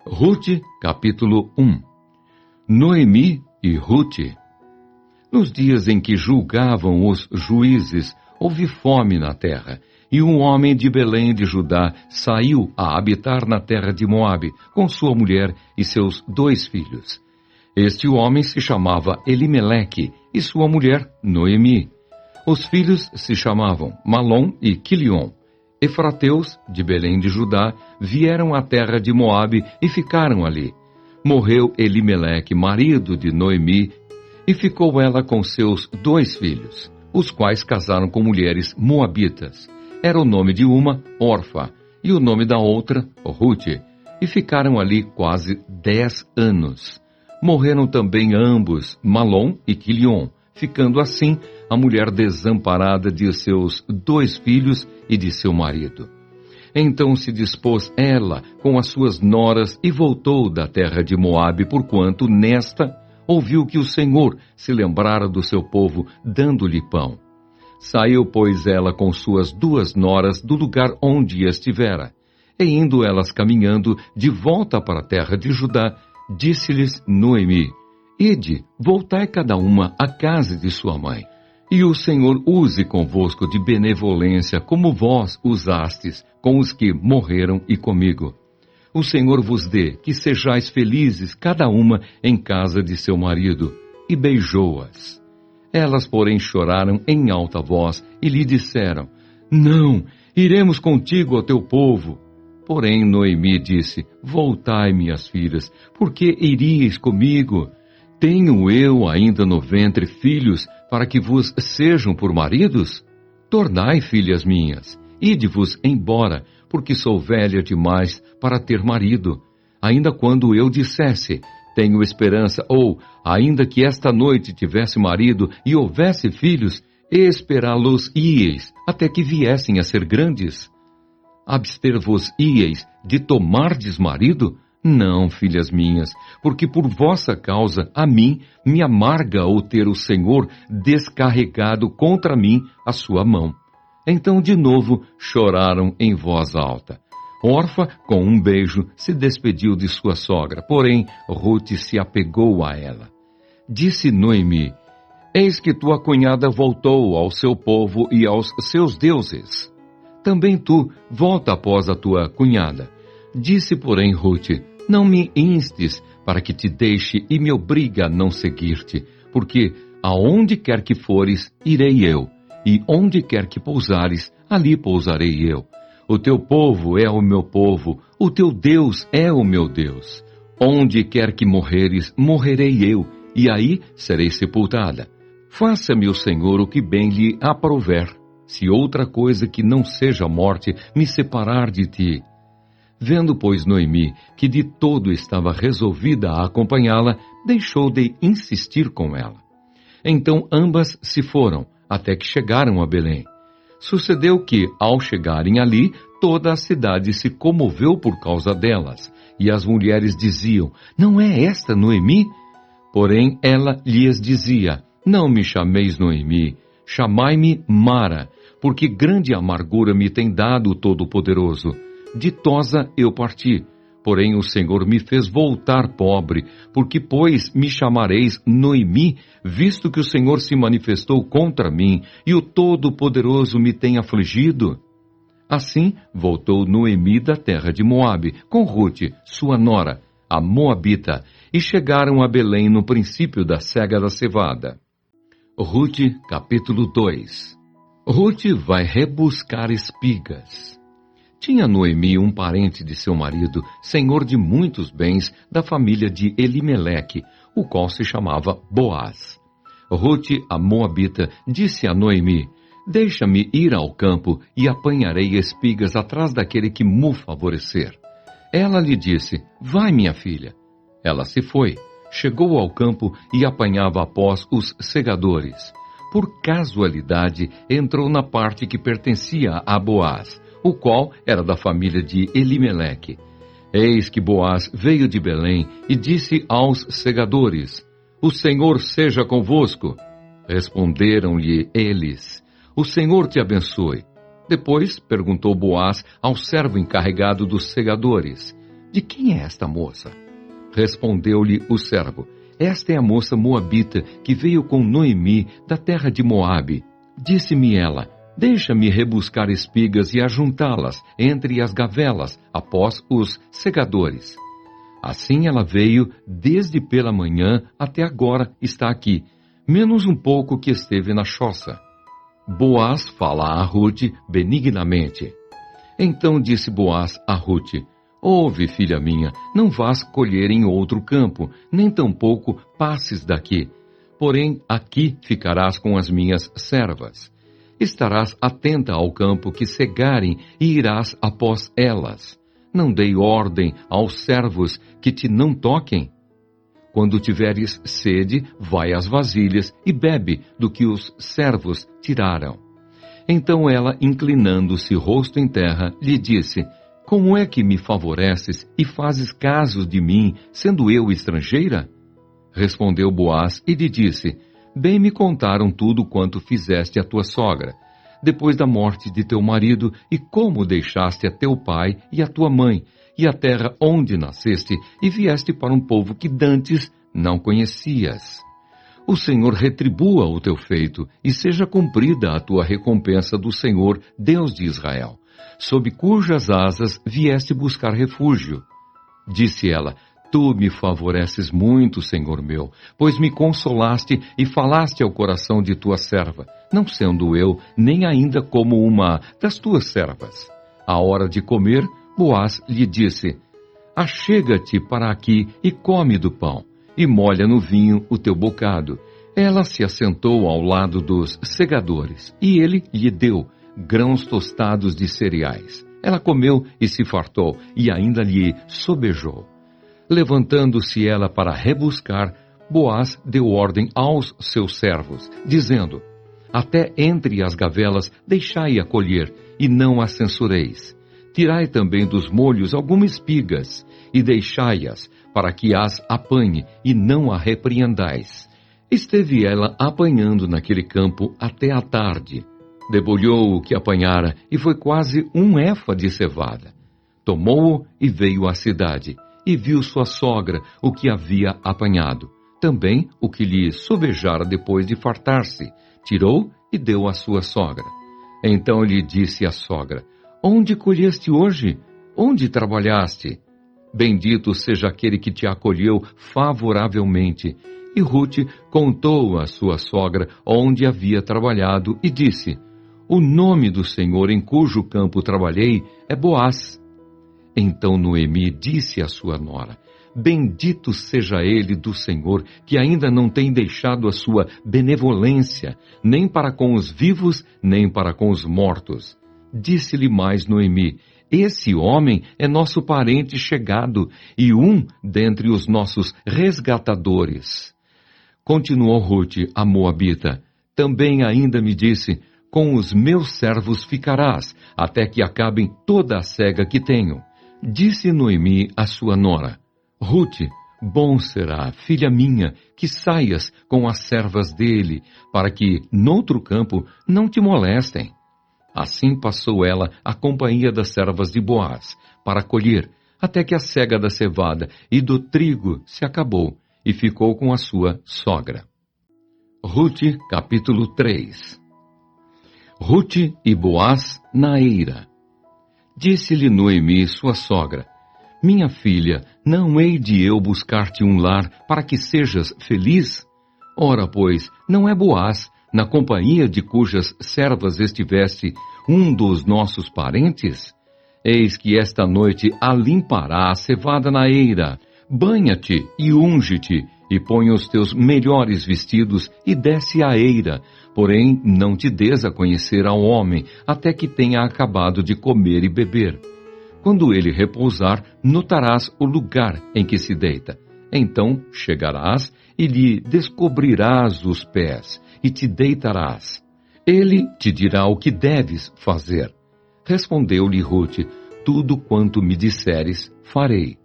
Rute, capítulo 1. Noemi e Rute. Nos dias em que julgavam os juízes, houve fome na terra, e um homem de Belém de Judá saiu a habitar na terra de Moabe, com sua mulher e seus 2 filhos. Este homem se chamava Elimeleque, e sua mulher Noemi. Os filhos se chamavam Malom e Quilion. Efrateus, de Belém de Judá, vieram à terra de Moabe e ficaram ali. Morreu Elimeleque, marido de Noemi, e ficou ela com seus 2 filhos, os quais casaram com mulheres moabitas. Era o nome de uma, Orfa, e o nome da outra, Rute, e ficaram ali quase 10 anos. Morreram também ambos, Malom e Quilion, ficando assim a mulher desamparada de seus 2 filhos e de seu marido. Então se dispôs ela com as suas noras e voltou da terra de Moabe, porquanto nesta ouviu que o Senhor se lembrara do seu povo, dando-lhe pão. Saiu, pois, ela com suas 2 noras do lugar onde estivera. E indo elas caminhando de volta para a terra de Judá, disse-lhes Noemi: Ide, voltai cada uma à casa de sua mãe. E o Senhor use convosco de benevolência, como vós usastes com os que morreram e comigo. O Senhor vos dê que sejais felizes, cada uma em casa de seu marido. E beijou-as. Elas, porém, choraram em alta voz e lhe disseram: Não, iremos contigo ao teu povo. Porém, Noemi disse: Voltai, minhas filhas, porque iríeis comigo? Tenho eu ainda no ventre filhos para que vos sejam por maridos? Tornai, filhas minhas, ide-vos embora, porque sou velha demais para ter marido. Ainda quando eu dissesse, tenho esperança, ou, ainda que esta noite tivesse marido e houvesse filhos, esperá-los-íeis, até que viessem a ser grandes. Abster-vos-íeis de tomardes marido? Não, filhas minhas, porque por vossa causa a mim me amarga o ter o Senhor descarregado contra mim a sua mão. Então de novo choraram em voz alta. Orfa, com um beijo, se despediu de sua sogra, porém Rute se apegou a ela. Disse Noemi: Eis que tua cunhada voltou ao seu povo e aos seus deuses. Também tu volta após a tua cunhada. Disse, porém, Rute: Não me instes para que te deixe e me obriga a não seguir-te, porque aonde quer que fores, irei eu, e onde quer que pousares, ali pousarei eu. O teu povo é o meu povo, o teu Deus é o meu Deus. Onde quer que morreres, morrerei eu, e aí serei sepultada. Faça-me o Senhor o que bem lhe aprouver, se outra coisa que não seja a morte me separar de ti. Vendo, pois, Noemi que de todo estava resolvida a acompanhá-la, deixou de insistir com ela. Então ambas se foram, até que chegaram a Belém. Sucedeu que, ao chegarem ali, toda a cidade se comoveu por causa delas, e as mulheres diziam: Não é esta Noemi? Porém ela lhes dizia: Não me chameis Noemi, chamai-me Mara, porque grande amargura me tem dado o Todo-Poderoso. Ditosa eu parti, porém o Senhor me fez voltar pobre, porque, pois, me chamareis Noemi, visto que o Senhor se manifestou contra mim, e o Todo-Poderoso me tem afligido? Assim voltou Noemi da terra de Moabe, com Rute, sua nora, a Moabita, e chegaram a Belém no princípio da cega da cevada. Rute, capítulo 2. Rute vai rebuscar espigas. Tinha Noemi um parente de seu marido, senhor de muitos bens, da família de Elimeleque, o qual se chamava Boaz. Rute, a Moabita, disse a Noemi: Deixa-me ir ao campo e apanharei espigas atrás daquele que me favorecer. Ela lhe disse: Vai, minha filha. Ela se foi, chegou ao campo e apanhava após os segadores. Por casualidade, entrou na parte que pertencia a Boaz, o qual era da família de Elimeleque. Eis que Boaz veio de Belém e disse aos segadores: O Senhor seja convosco. Responderam-lhe eles: O Senhor te abençoe. Depois perguntou Boaz ao servo encarregado dos segadores: de quem é esta moça? Respondeu-lhe o servo: esta é a moça moabita que veio com Noemi da terra de Moabe. Disse-me ela: deixa-me rebuscar espigas e ajuntá-las entre as gavelas, após os segadores. Assim ela veio desde pela manhã até agora está aqui, menos um pouco que esteve na choça. Boaz fala a Rute benignamente. Então disse Boaz a Rute: ouve, filha minha, não vás colher em outro campo, nem tampouco passes daqui. Porém, aqui ficarás com as minhas servas. Estarás atenta ao campo que cegarem e irás após elas. Não dei ordem aos servos que te não toquem? Quando tiveres sede, vai às vasilhas e bebe do que os servos tiraram. Então ela, inclinando-se rosto em terra, lhe disse: como é que me favoreces e fazes caso de mim, sendo eu estrangeira? Respondeu Boaz e lhe disse: bem me contaram tudo quanto fizeste à tua sogra, depois da morte de teu marido, e como deixaste a teu pai e a tua mãe, e a terra onde nasceste, e vieste para um povo que dantes não conhecias. O Senhor retribua o teu feito, e seja cumprida a tua recompensa do Senhor, Deus de Israel, sob cujas asas vieste buscar refúgio. Disse ela: tu me favoreces muito, Senhor meu, pois me consolaste e falaste ao coração de tua serva, não sendo eu nem ainda como uma das tuas servas. À hora de comer, Boaz lhe disse: achega-te para aqui e come do pão, e molha no vinho o teu bocado. Ela se assentou ao lado dos segadores, e ele lhe deu grãos tostados de cereais. Ela comeu e se fartou, e ainda lhe sobejou. Levantando-se ela para rebuscar, Boaz deu ordem aos seus servos, dizendo: até entre as gavelas deixai-a colher, e não a censureis. Tirai também dos molhos algumas espigas, e deixai-as, para que as apanhe, e não a repreendais. Esteve ela apanhando naquele campo até a tarde. Debulhou o que apanhara, e foi quase um éfa de cevada. Tomou-o e veio à cidade, e viu sua sogra o que havia apanhado, também o que lhe sobejara depois de fartar-se. Tirou e deu à sua sogra. Então lhe disse a sogra: onde colheste hoje? Onde trabalhaste? Bendito seja aquele que te acolheu favoravelmente. E Rute contou à sua sogra onde havia trabalhado e disse: o nome do Senhor em cujo campo trabalhei é Boaz. Então Noemi disse à sua nora: bendito seja ele do Senhor, que ainda não tem deixado a sua benevolência, nem para com os vivos, nem para com os mortos. Disse-lhe mais Noemi: esse homem é nosso parente chegado, e um dentre os nossos resgatadores. Continuou Rute, a moabita: também ainda me disse: com os meus servos ficarás, até que acabem toda a cega que tenho. Disse Noemi à sua nora: Rute, bom será, filha minha, que saias com as servas dele, para que, noutro campo, não te molestem. Assim passou ela a companhia das servas de Boaz, para colher, até que a cega da cevada e do trigo se acabou, e ficou com a sua sogra. Rute, capítulo 3. Rute e Boaz na eira. Disse-lhe Noemi, sua sogra: minha filha, não hei de eu buscar-te um lar para que sejas feliz? Ora, pois, não é Boaz, na companhia de cujas servas estiveste, um dos nossos parentes? Eis que esta noite alimpará a cevada na eira. Banha-te e unge-te, e põe os teus melhores vestidos, e desce à eira. Porém, não te des a conhecer ao homem, até que tenha acabado de comer e beber. Quando ele repousar, notarás o lugar em que se deita. Então chegarás e lhe descobrirás os pés, e te deitarás. Ele te dirá o que deves fazer. Respondeu-lhe Rute: tudo quanto me disseres, farei.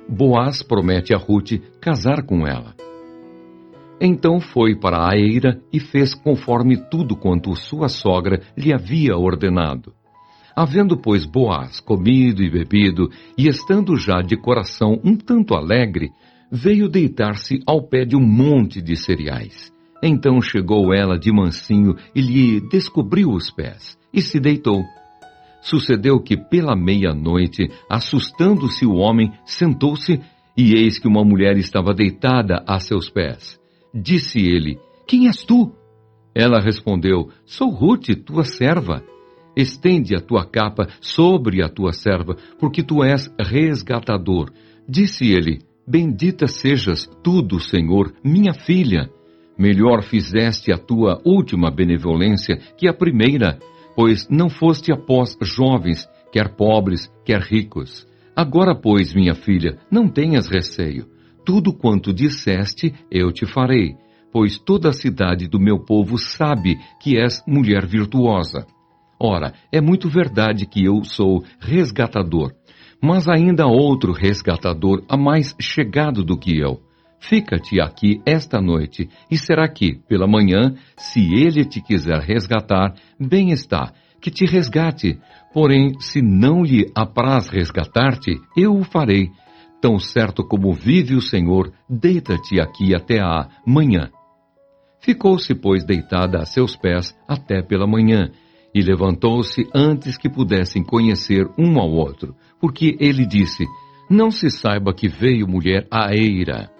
Boaz promete a Rute casar com ela. Então foi para a eira e fez conforme tudo quanto sua sogra lhe havia ordenado. Havendo, pois, Boaz comido e bebido, e estando já de coração um tanto alegre, veio deitar-se ao pé de um monte de cereais. Então chegou ela de mansinho e lhe descobriu os pés, e se deitou. Sucedeu que pela meia-noite, assustando-se o homem, sentou-se, e eis que uma mulher estava deitada a seus pés. Disse ele: Quem és tu? Ela respondeu: Sou Rute, tua serva. Estende a tua capa sobre a tua serva, porque tu és resgatador. Disse ele: Bendita sejas tu do Senhor, minha filha. Melhor fizeste a tua última benevolência que a primeira, pois não foste após jovens, quer pobres, quer ricos. Agora, pois, minha filha, não tenhas receio. Tudo quanto disseste, eu te farei, pois toda a cidade do meu povo sabe que és mulher virtuosa. Ora, é muito verdade que eu sou resgatador, mas ainda há outro resgatador, a mais chegado do que eu. Fica-te aqui esta noite, e será que, pela manhã, se ele te quiser resgatar, bem está, que te resgate. Porém, se não lhe apraz resgatar-te, eu o farei. Tão certo como vive o Senhor, deita-te aqui até a manhã. Ficou-se, pois, deitada a seus pés até pela manhã, e levantou-se antes que pudessem conhecer um ao outro, porque ele disse: Não se saiba que veio mulher à eira.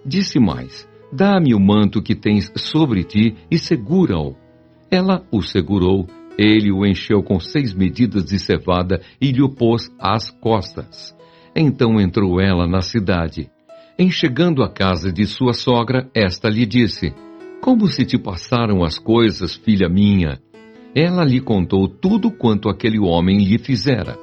Disse mais: Dá-me o manto que tens sobre ti e segura-o. Ela o segurou, ele o encheu com 6 medidas de cevada e lhe o pôs às costas. Então entrou ela na cidade. Em chegando à casa de sua sogra, esta lhe disse: Como se te passaram as coisas, filha minha? Ela lhe contou tudo quanto aquele homem lhe fizera.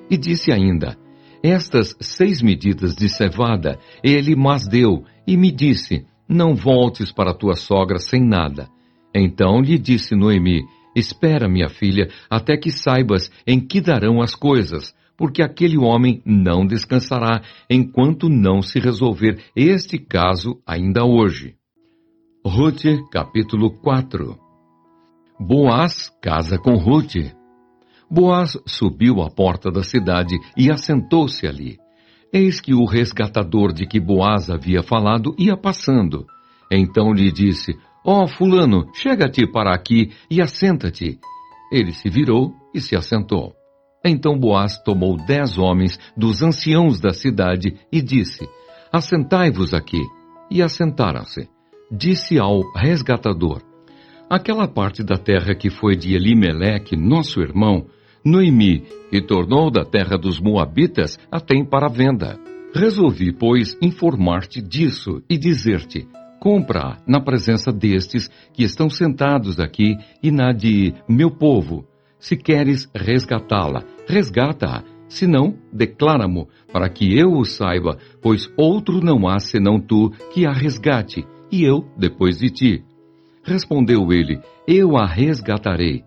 E disse ainda: Estas 6 medidas de cevada ele mas deu, e me disse: Não voltes para tua sogra sem nada. Então lhe disse Noemi: Espera, minha filha, até que saibas em que darão as coisas, porque aquele homem não descansará enquanto não se resolver este caso ainda hoje. Rute, capítulo 4. Boaz casa com Rute. Boaz subiu à porta da cidade e assentou-se ali. Eis que o resgatador de que Boaz havia falado ia passando. Então lhe disse: Ó, fulano, chega-te para aqui e assenta-te. Ele se virou e se assentou. Então Boaz tomou 10 homens dos anciãos da cidade e disse: Assentai-vos aqui. E assentaram-se. Disse ao resgatador: Aquela parte da terra que foi de Elimeleque, nosso irmão, Noemi, que tornou da terra dos Moabitas, a tem para venda. Resolvi, pois, informar-te disso e dizer-te: compra na presença destes que estão sentados aqui e na de meu povo. Se queres resgatá-la, resgata-a. Se não, declara-mo, para que eu o saiba, pois outro não há senão tu que a resgate, e eu depois de ti. Respondeu ele: eu a resgatarei.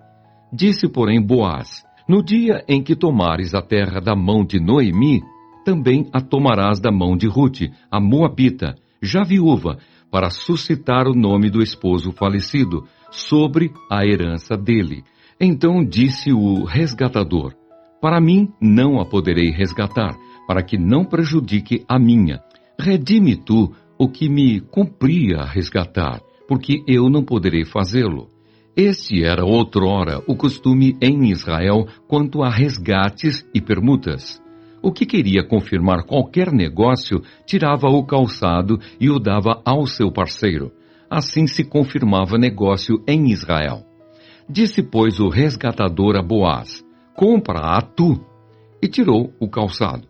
Disse, porém, Boaz: no dia em que tomares a terra da mão de Noemi, também a tomarás da mão de Rute, a Moabita, já viúva, para suscitar o nome do esposo falecido, sobre a herança dele. Então disse o resgatador: para mim não a poderei resgatar, para que não prejudique a minha. Redime tu o que me cumpria resgatar, porque eu não poderei fazê-lo. Este era outrora o costume em Israel quanto a resgates e permutas. O que queria confirmar qualquer negócio, tirava o calçado e o dava ao seu parceiro. Assim se confirmava negócio em Israel. Disse, pois, o resgatador a Boaz: compra-a tu. E tirou o calçado.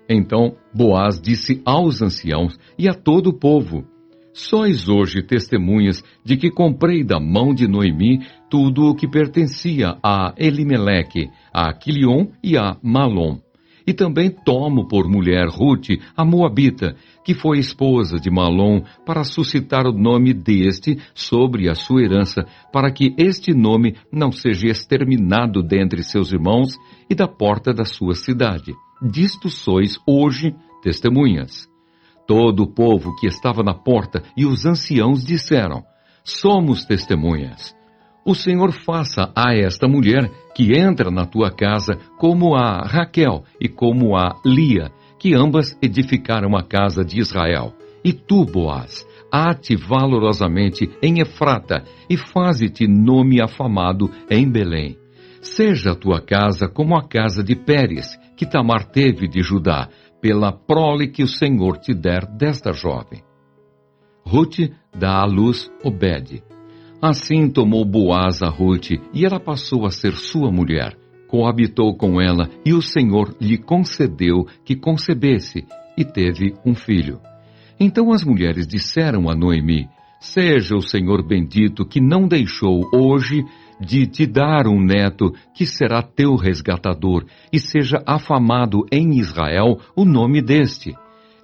Então Boaz disse aos anciãos e a todo o povo: sois hoje testemunhas de que comprei da mão de Noemi tudo o que pertencia a Elimeleque, a Quilion e a Malom. E também tomo por mulher Rute, a Moabita, que foi esposa de Malom, para suscitar o nome deste sobre a sua herança, para que este nome não seja exterminado dentre seus irmãos e da porta da sua cidade. Disto sois hoje testemunhas. Todo o povo que estava na porta e os anciãos disseram: somos testemunhas. O Senhor faça a esta mulher que entra na tua casa como a Raquel e como a Lia, que ambas edificaram a casa de Israel. E tu, Boaz, ate valorosamente em Efrata e faze-te nome afamado em Belém. Seja a tua casa como a casa de Pérez, que Tamar teve de Judá, pela prole que o Senhor te der desta jovem. Rute dá à luz Obed. Assim tomou Boaz a Rute, e ela passou a ser sua mulher. Coabitou com ela, e o Senhor lhe concedeu que concebesse, e teve um filho. Então as mulheres disseram a Noemi: Seja o Senhor bendito, que não deixou hoje de te dar um neto, que será teu resgatador, e seja afamado em Israel o nome deste.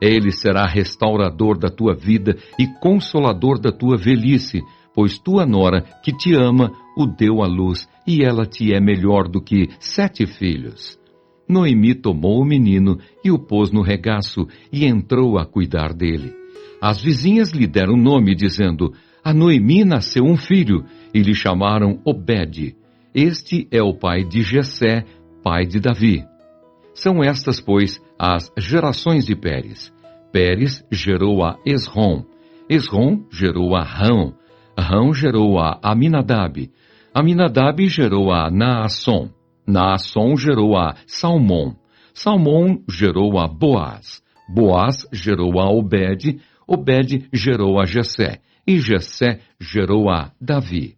Ele será restaurador da tua vida e consolador da tua velhice, pois tua nora, que te ama, o deu à luz, e ela te é melhor do que 7 filhos. Noemi tomou o menino e o pôs no regaço, e entrou a cuidar dele. As vizinhas lhe deram nome, dizendo: A Noemi nasceu um filho, e lhe chamaram Obed. Este é o pai de Jessé, pai de Davi. São estas, pois, as gerações de Pérez. Pérez gerou a Esrom. Esrom gerou a Rão. Rão gerou a Aminadab. Aminadab gerou a Naasson. Naasson gerou a Salmom. Salmom gerou a Boaz. Boaz gerou a Obed. Obed gerou a Jessé. E Jessé gerou a Davi.